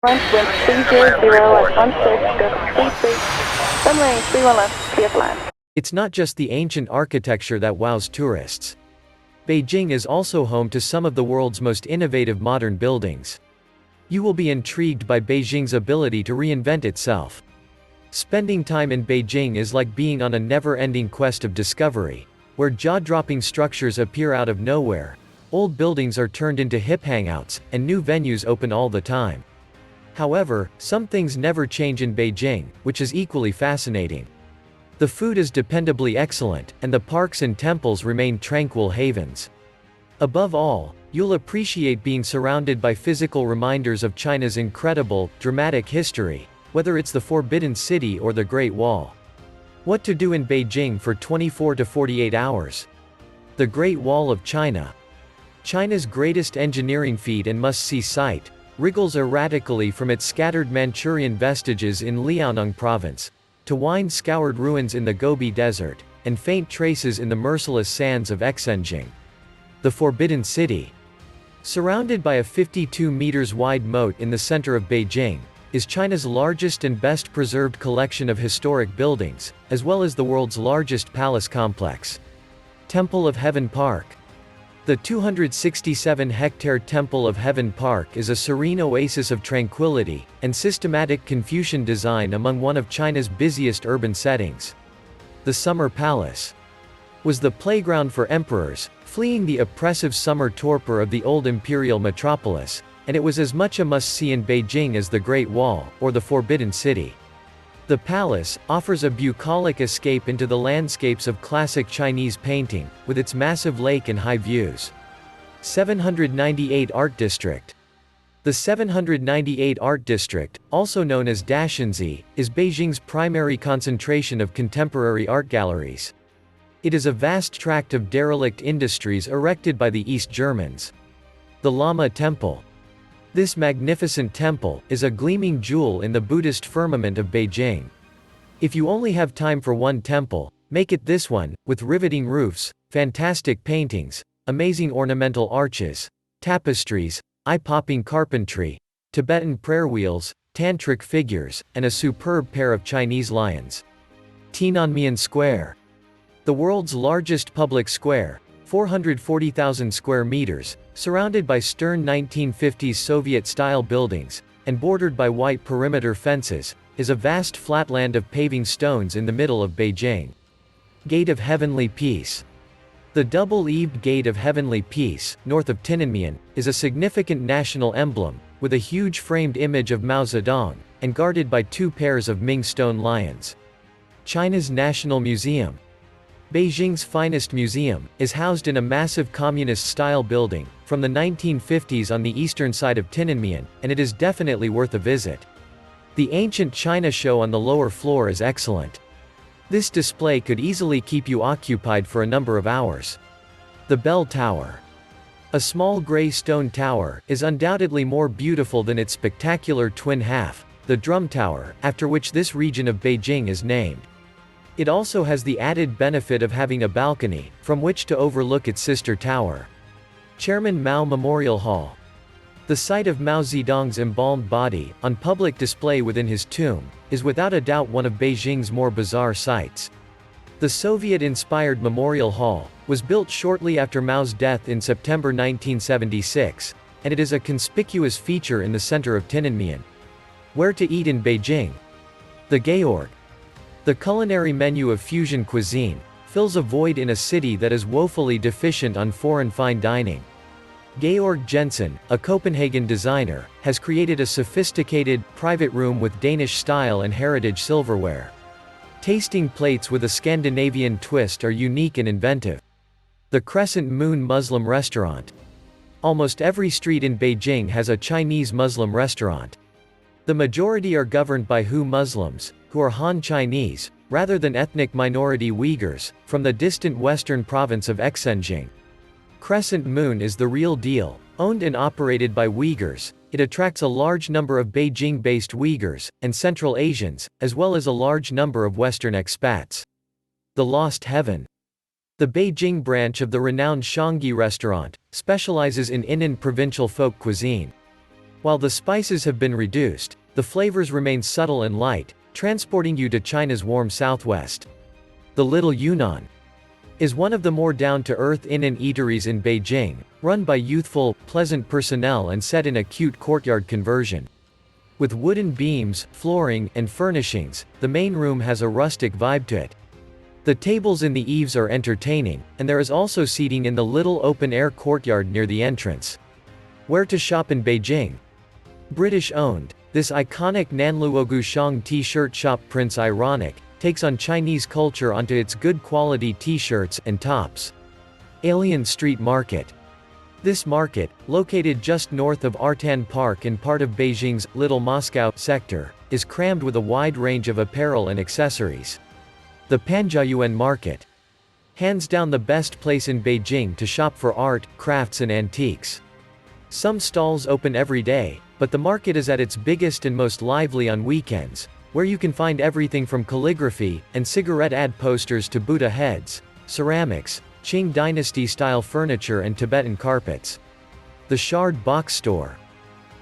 Wind 30 at 16, runway 31 left, clear to land. It's not just the ancient architecture that wows tourists. Beijing is also home to some of the world's most innovative modern buildings. You will be intrigued by Beijing's ability to reinvent itself. Spending time in Beijing is like being on a never-ending quest of discovery, where jaw-dropping structures appear out of nowhere, old buildings are turned into hip hangouts, and new venues open all the time. However, some things never change in Beijing, which is equally fascinating. The food is dependably excellent, and the parks and temples remain tranquil havens. Above all, you'll appreciate being surrounded by physical reminders of China's incredible, dramatic history, whether it's the Forbidden City or the Great Wall. What to do in Beijing for 24 to 48 hours? The Great Wall of China. China's greatest engineering feat and must-see sight, wriggles erratically from its scattered Manchurian vestiges in Liaoning province, to wine-scoured ruins in the Gobi Desert, and faint traces in the merciless sands of Xinjiang. The Forbidden City. Surrounded by a 52 meters wide moat in the center of Beijing, is China's largest and best-preserved collection of historic buildings, as well as the world's largest palace complex. Temple of Heaven Park. The 267-hectare Temple of Heaven Park is a serene oasis of tranquility and systematic Confucian design among one of China's busiest urban settings. The Summer Palace was the playground for emperors, fleeing the oppressive summer torpor of the old imperial metropolis, and it was as much a must-see in Beijing as the Great Wall, or the Forbidden City. The palace offers a bucolic escape into the landscapes of classic Chinese painting, with its massive lake and high views. 798 Art District. The 798 Art District, also known as Dashanzi, is Beijing's primary concentration of contemporary art galleries. It is a vast tract of derelict industries erected by the East Germans. The Lama Temple. This magnificent temple is a gleaming jewel in the Buddhist firmament of Beijing. If you only have time for one temple, make it this one, with riveting roofs, fantastic paintings, amazing ornamental arches, tapestries, eye-popping carpentry, Tibetan prayer wheels, tantric figures, and a superb pair of Chinese lions. Tiananmen Square. The world's largest public square, 440,000 square meters, surrounded by stern 1950s Soviet-style buildings, and bordered by white perimeter fences, is a vast flatland of paving stones in the middle of Beijing. Gate of Heavenly Peace. The double-eaved Gate of Heavenly Peace, north of Tiananmen, is a significant national emblem, with a huge framed image of Mao Zedong, and guarded by two pairs of Ming stone lions. China's National Museum. Beijing's finest museum, is housed in a massive communist-style building, from the 1950s on the eastern side of Tiananmen, and it is definitely worth a visit. The ancient China show on the lower floor is excellent. This display could easily keep you occupied for a number of hours. The Bell Tower. A small gray stone tower, is undoubtedly more beautiful than its spectacular twin half, the Drum Tower, after which this region of Beijing is named. It also has the added benefit of having a balcony, from which to overlook its sister tower. Chairman Mao Memorial Hall. The sight of Mao Zedong's embalmed body, on public display within his tomb, is without a doubt one of Beijing's more bizarre sights. The Soviet-inspired Memorial Hall was built shortly after Mao's death in September 1976, and it is a conspicuous feature in the center of Tiananmen. Where to eat in Beijing? The Georg. The culinary menu of fusion cuisine fills a void in a city that is woefully deficient on foreign fine dining. Georg Jensen, a Copenhagen designer, has created a sophisticated, private room with Danish style and heritage silverware. Tasting plates with a Scandinavian twist are unique and inventive. The Crescent Moon Muslim Restaurant. Almost every street in Beijing has a Chinese Muslim restaurant. The majority are governed by Hu Muslims, who are Han Chinese, rather than ethnic minority Uyghurs, from the distant western province of Xinjiang. Crescent Moon is the real deal. Owned and operated by Uyghurs, it attracts a large number of Beijing-based Uyghurs, and Central Asians, as well as a large number of Western expats. The Lost Heaven. The Beijing branch of the renowned Shangyi restaurant specializes in Innan provincial folk cuisine. While the spices have been reduced, the flavors remain subtle and light, transporting you to China's warm southwest. The Little Yunnan is one of the more down-to-earth inn and eateries in Beijing, run by youthful, pleasant personnel and set in a cute courtyard conversion. With wooden beams, flooring, and furnishings, the main room has a rustic vibe to it. The tables in the eaves are entertaining, and there is also seating in the little open-air courtyard near the entrance. Where to shop in Beijing? British-owned, this iconic Nanluogushang t-shirt shop Prince Ironic takes on Chinese culture onto its good-quality t-shirts and tops. Alien Street Market. This market, located just north of Artan Park and part of Beijing's Little Moscow sector, is crammed with a wide range of apparel and accessories. The Panjiayuan Market. Hands down the best place in Beijing to shop for art, crafts and antiques. Some stalls open every day, but the market is at its biggest and most lively on weekends, where you can find everything from calligraphy and cigarette ad posters to Buddha heads, ceramics, Qing Dynasty-style furniture and Tibetan carpets. The Shard Box Store.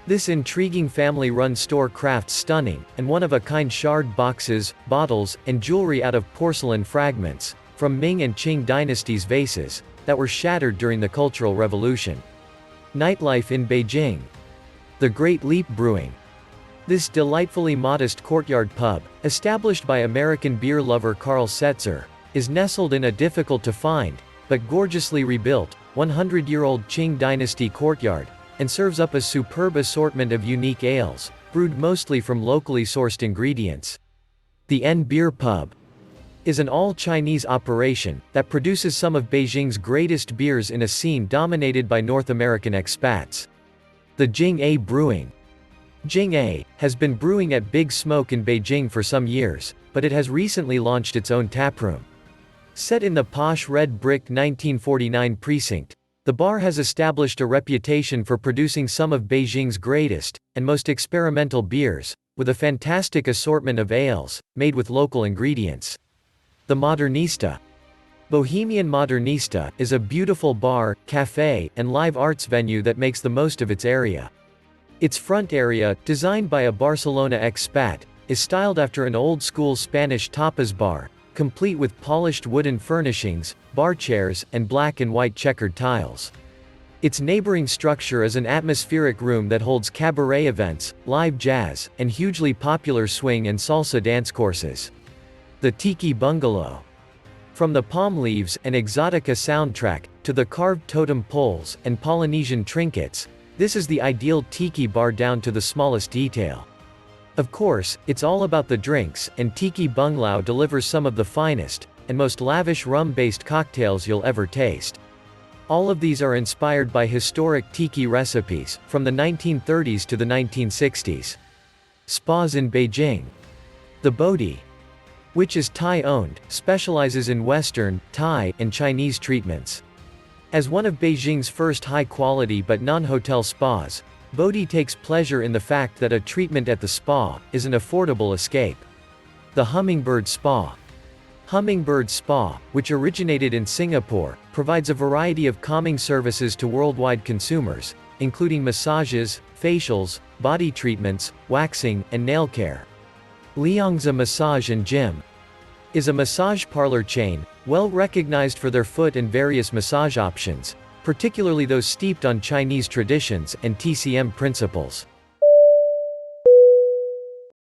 This intriguing family-run store crafts stunning, and one-of-a-kind shard boxes, bottles, and jewelry out of porcelain fragments, from Ming and Qing dynasties' vases, that were shattered during the Cultural Revolution. Nightlife in Beijing. The Great Leap Brewing. This delightfully modest courtyard pub, established by American beer lover Carl Setzer, is nestled in a difficult-to-find, but gorgeously rebuilt, 100-year-old Qing dynasty courtyard, and serves up a superb assortment of unique ales, brewed mostly from locally sourced ingredients. The N Beer Pub is an all-Chinese operation that produces some of Beijing's greatest beers in a scene dominated by North American expats. The Jing A Brewing. Jing A has been brewing at Big Smoke in Beijing for some years, but it has recently launched its own taproom. Set in the posh red brick 1949 precinct, the bar has established a reputation for producing some of Beijing's greatest and most experimental beers, with a fantastic assortment of ales, made with local ingredients. The Modernista. Bohemian Modernista is a beautiful bar, cafe, and live arts venue that makes the most of its area. Its front area, designed by a Barcelona expat, is styled after an old-school Spanish tapas bar, complete with polished wooden furnishings, bar chairs, and black and white checkered tiles. Its neighboring structure is an atmospheric room that holds cabaret events, live jazz, and hugely popular swing and salsa dance courses. The Tiki Bungalow. From the palm leaves and exotica soundtrack, to the carved totem poles and Polynesian trinkets, this is the ideal tiki bar down to the smallest detail. Of course, it's all about the drinks, and Tiki Bungalow delivers some of the finest and most lavish rum-based cocktails you'll ever taste. All of these are inspired by historic tiki recipes, from the 1930s to the 1960s. Spas in Beijing. The Bodhi, which is Thai-owned, specializes in Western, Thai, and Chinese treatments. As one of Beijing's first high-quality but non-hotel spas, Bodhi takes pleasure in the fact that a treatment at the spa is an affordable escape. The Hummingbird Spa. Hummingbird Spa, which originated in Singapore, provides a variety of calming services to worldwide consumers, including massages, facials, body treatments, waxing, and nail care. Liangza Massage and Gym is a massage parlor chain, well recognized for their foot and various massage options, particularly those steeped on Chinese traditions and TCM principles.